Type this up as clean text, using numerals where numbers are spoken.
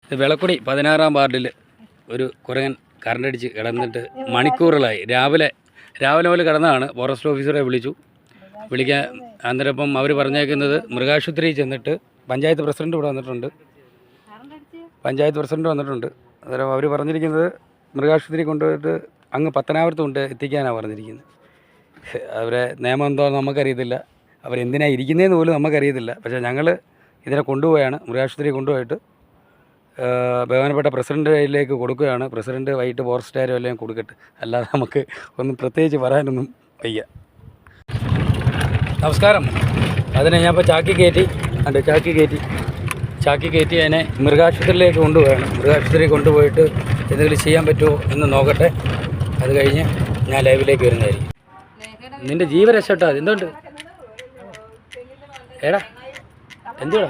ഇത് വിളക്കുടി 16-ാം വാർഡിൽ ഒരു കുരങ്ങൻ കറണ്ടടിച്ച് കിടന്നിട്ട് മണിക്കൂറുകളായി. രാവിലെ മുതൽ കിടന്നതാണ്. ഫോറസ്റ്റ് ഓഫീസറെ വിളിക്കാൻ അന്നേരം അവർ പറഞ്ഞേക്കുന്നത് മൃഗാശുപത്രിയിൽ ചെന്നിട്ട് പഞ്ചായത്ത് പ്രസിഡന്റ് ഇവിടെ വന്നിട്ടുണ്ട്. അന്നേരം അവർ പറഞ്ഞിരിക്കുന്നത് മൃഗാശുപത്രി കൊണ്ടുപോയിട്ട് അങ്ങ് പത്തനാപുരത്ത് കൊണ്ട് എത്തിക്കാനാണ് പറഞ്ഞിരിക്കുന്നത്. അവരെ നിയമം എന്തോ നമുക്കറിയത്തില്ല, അവരെന്തിനാണ് ഇരിക്കുന്നതെന്ന് പോലും നമുക്കറിയത്തില്ല. പക്ഷേ ഞങ്ങൾ ഇതിനെ കൊണ്ടുപോയാണ്, മൃഗാശുപത്രി കൊണ്ടുപോയിട്ട് ബഹുമാനപ്പെട്ട പ്രസിഡൻ്റ് കയ്യിലേക്ക് കൊടുക്കുകയാണ്. പ്രസിഡന്റ് വൈകിട്ട് ഫോറസ്റ്റുകാരും എല്ലാം കൊടുക്കട്ടെ, അല്ലാതെ നമുക്ക് ഒന്നും പ്രത്യേകിച്ച് പറയാനൊന്നും വയ്യ. നമസ്കാരം. അതിനെ ഞാൻ ഇപ്പോൾ ചാക്കി കയറ്റി അതിനെ മൃഗാശുപത്രിയിലേക്ക് കൊണ്ടുപോവുകയാണ്. മൃഗാശുപത്രി കൊണ്ടുപോയിട്ട് എന്തെങ്കിലും ചെയ്യാൻ പറ്റുമോ എന്ന് നോക്കട്ടെ. അത് കഴിഞ്ഞ് ഞാൻ ലൈവിലേക്ക് വരുന്നതായിരിക്കും. നിൻ്റെ ജീവൻ രക്ഷപ്പെട്ടാൽ എന്തുകൊണ്ട്? എടാ എന്തുവാ?